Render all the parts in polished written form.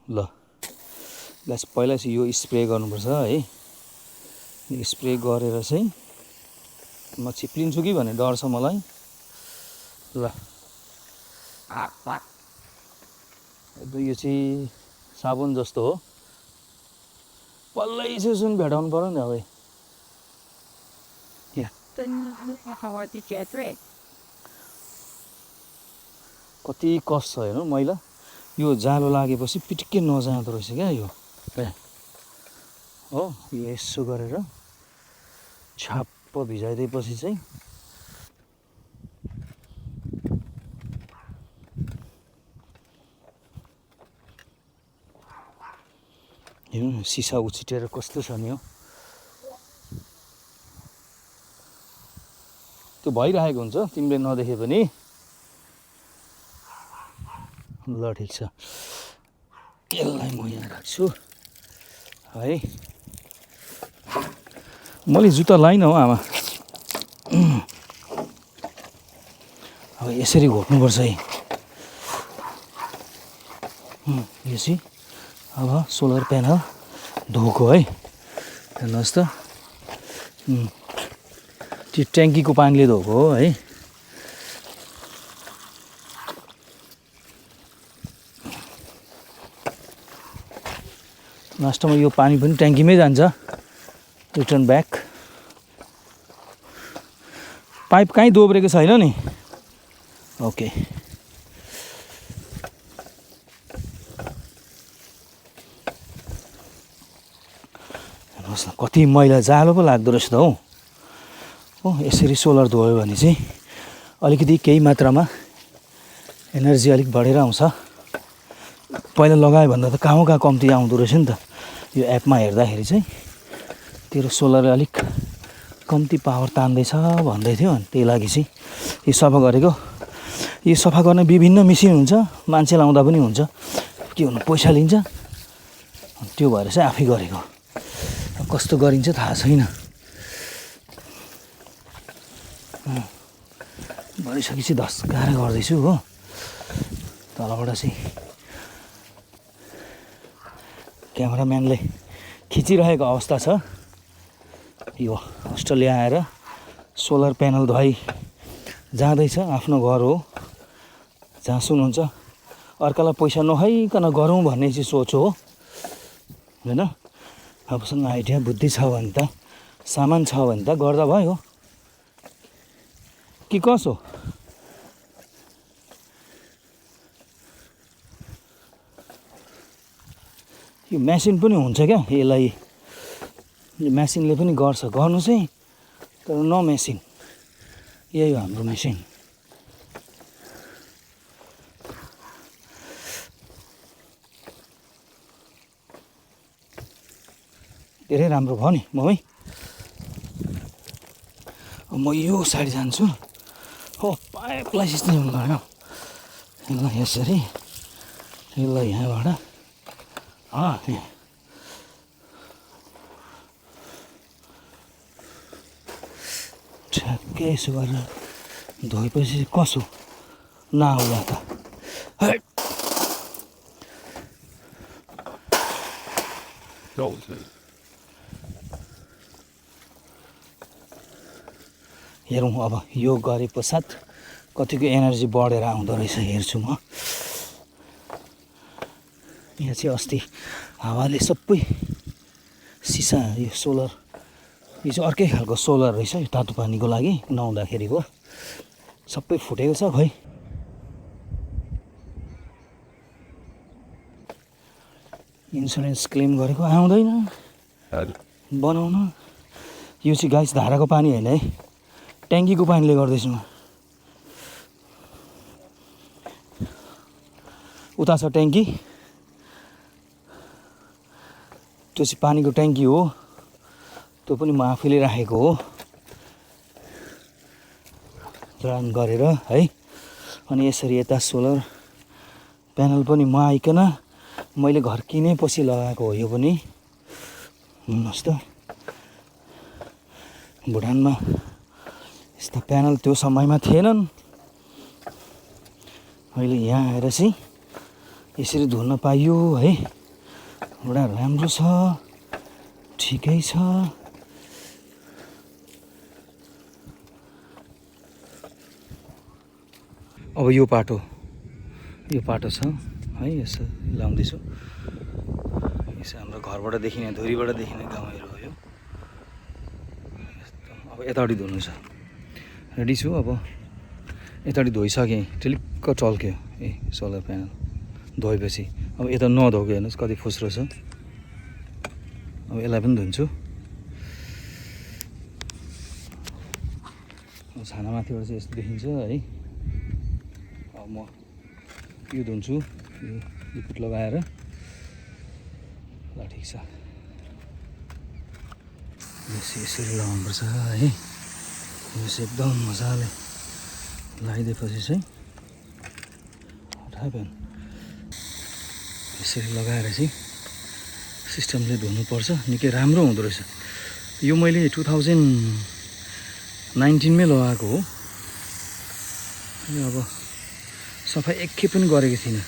ल गाइस पहिला चाहिँ यो स्प्रे गर्नुपर्छ है। यो स्प्रे गरेर चाहिँ म चिप्लिन्छु कि भन्ने डर छ मलाई। ल यो चाहिँ साबुन जस्तो हो। पल्लै सुन भेटाउनु पर्यो नि अब। कति कस छ हेर्नु मैला। यो जालो लागेपछि पिटिक्कै नजाँदो रहेछ क्या यो हो। यो यसो गरेर छाप्प भिजाइदिएपछि चाहिँ हेर्नु सिसा उछिटेर कस्तो छ नि हो। त्यो भइरहेको हुन्छ तिमीले नदेखे पनि। ल ठिक छ, यसलाई म यहाँ राख्छु है। मैले जुत्ता लाइनँ हो आमा। अब यसरी घोक्नुपर्छ है। यो चाहिँ अब सोलर प्यानल धोको है। हेर्नुहोस् त त्यो ट्याङ्कीको पानीले धोको हो है। लास्टमा यो पानी पनि ट्याङ्कीमै जान्छ, रिटर्न ब्याक। पाइप कहीँ दोब्रेको छैन नि। ओके हेर्नुहोस् न कति मैला जालो पो लाग्दो रहेछ त हौ। हो यसरी सोलर धोयो भने चाहिँ अलिकति केही मात्रामा एनर्जी अलिक बढेर आउँछ। पहिला लगायो भन्दा त कहाँ कम्ती आउँदो रहेछ नि त। यो एपमा हेर्दाखेरि चाहिँ तेरो सोलरले अलिक कम्ती पावर तान्दैछ भन्दै थियो। अनि त्यही लागि चाहिँ यो सफा गरेको। यो सफा गर्ने विभिन्न मेसिन हुन्छ, मान्छे लाउँदा पनि हुन्छ। के भन्नु पैसा लिन्छ, त्यो भएर चाहिँ आफै गरेको। कस्तो गरिन्छ थाहा छैन। भनिसकेपछि धस्काएर गर्दैछु हो। तलबाट चाहिँ क्यामेराम्यानले खिचिरहेको अवस्था छ। यो अस्ट्रेलिया आएर सोलर प्यानल धोइ जाँदैछ। आफ्नो घर हो जहाँ सुन्नुहुन्छ। अर्कालाई पैसा नखाइकन गरौँ भन्ने चाहिँ सोच हो होइन। आफूसँग आइडिया बुद्धि छ भने त, सामान छ भने त गर्दा भयो कि कसो। यो मेसिन पनि हुन्छ क्या यसलाई। यो मेसिनले पनि गर्छ, गर्नु चाहिँ तर न मेसिन। यही हो हाम्रो मेसिन। धेरै राम्रो भयो नि मम्मी। म यो साइड जान्छु हो। पाइपलाई सिस्टम गर्नु यसलाई यसरी, यसलाई यहाँबाट ठ्याक्कै यसो गरेर धोएपछि कसो नआउला त। हेरौँ अब यो गरे पश्चात कतिको एनर्जी बढेर आउँदो रहेछ हेर्छु म। यहाँ चाहिँ अस्ति हावाले सबै सिसा, यो सोलर, यो चाहिँ अर्कै खालको सोलर रहेछ। यो तातो पानीको लागि नुहाउँदाखेरिको सबै फुटेको छ। खै इन्सुरेन्स क्लेम गरेको आउँदैन बनाउन। यो चाहिँ गाइस धाराको पानी होइन है, ट्याङ्कीको पानीले गर्दैछु म। उता छ ट्याङ्की, त्यो चाहिँ पानीको ट्याङ्की हो। त्यो पनि म आफैले राखेको हो जडान गरेर है। अनि यसरी यता सोलर प्यानल पनि म आइकन मैले घर किनेपछि लगाएको हो। यो पनि हेर्नुहोस् त, भुटानमा यस्ता प्यानल त्यो समयमा थिएनन्। अहिले यहाँ आएर चाहिँ यसरी धुन पाइयो है, बडा राम्रो छ, ठिकै छ। अब यो पाटो छ है, यसो लाउँदैछु। यसो हाम्रो घरबाट देखिने, धुरीबाट देखिने गाउँहरू हो यो। अब यतापट्टि धुनु छ, रेडी छु। अब यतापट्टि धोइसकेँ, टिलिक्क टल्क्यो ए सोलर प्यानल धोएपछि। अब यता नधोएको हेर्नुहोस् कति फुस्रो छ। अब यसलाई पनि धुन्छु। छानामाथिबाट चाहिँ यस्तो देखिन्छ है। अब म यो धुन्छु, यो लिक्विड लगाएर। ल ठिक छ, यसरी लगाउनुपर्छ है। यो चाहिँ एकदम मजाले लगाइदिएपछि चाहिँ हटाइभएन यसरी लगाएर चाहिँ सिस्टमले धुनुपर्छ। निकै राम्रो हुँदो रहेछ यो। मैले 2019मै लगाएको हो। यो अब सफाइ एकखेप पनि गरेको थिइनँ।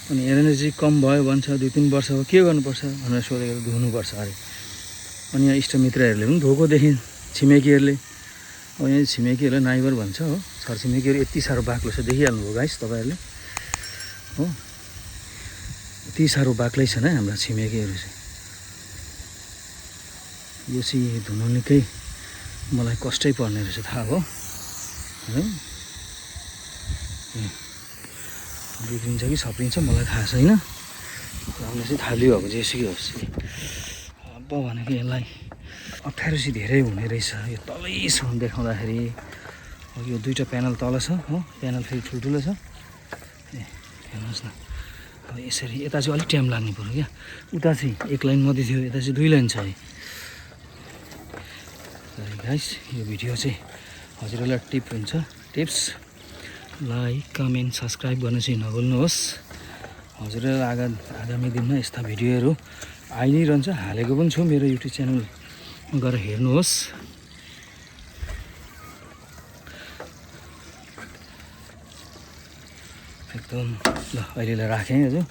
अनि एनर्जी कम भयो भन्छ, 2-3 वर्ष हो, के गर्नुपर्छ भनेर सोधेको, धुनुपर्छ अरे। अनि यहाँ इष्टमित्रहरूले पनि धोएको देखेँ, छिमेकीहरूले। अब यहाँ छिमेकीहरूले नाइबर भन्छ हो, छरछिमेकीहरू यति साह्रो बाक्लो छ, देखिहाल्नुभयो गाइस तपाईँहरूले हो। यति साह्रो बाक्लै छन् है हाम्रा छिमेकीहरू चाहिँ। यो चाहिँ धुनु निकै मलाई कष्टै पर्ने रहेछ, थाहा हो है। बिग्रिन्छ कि सप्रिन्छ मलाई थाहा छैन। लाउन चाहिँ थाल्यो, अब जेसुकै होस्। अब भनेको यसलाई अप्ठ्यारो चाहिँ धेरै हुने रहेछ यो तलैसम्म देखाउँदाखेरि। यो दुईवटा प्यानल तल छ हो, प्यानल फेरि ठुल्ठुलो छ। ए हेर्नुहोस् न, अब यसरी यता चाहिँ अलिक टाइम लाग्ने पऱ्यो क्या। उता चाहिँ 1 लाइन मात्रै थियो, यता चाहिँ 2 लाइन छ है। गाइस यो भिडियो चाहिँ हजुरहरूलाई टिप हुन्छ, टिप्स। लाइक, कमेन्ट, सब्सक्राइब गर्न चाहिँ नभुल्नुहोस्। हजुरहरूलाई आगामी दिनमा यस्ता भिडियोहरू आइ नै रहन्छ, हालेको पनि छु मेरो युट्युब च्यानल गएर हेर्नुहोस्। एकदम ल, अहिलेलाई राखेँ हजुर।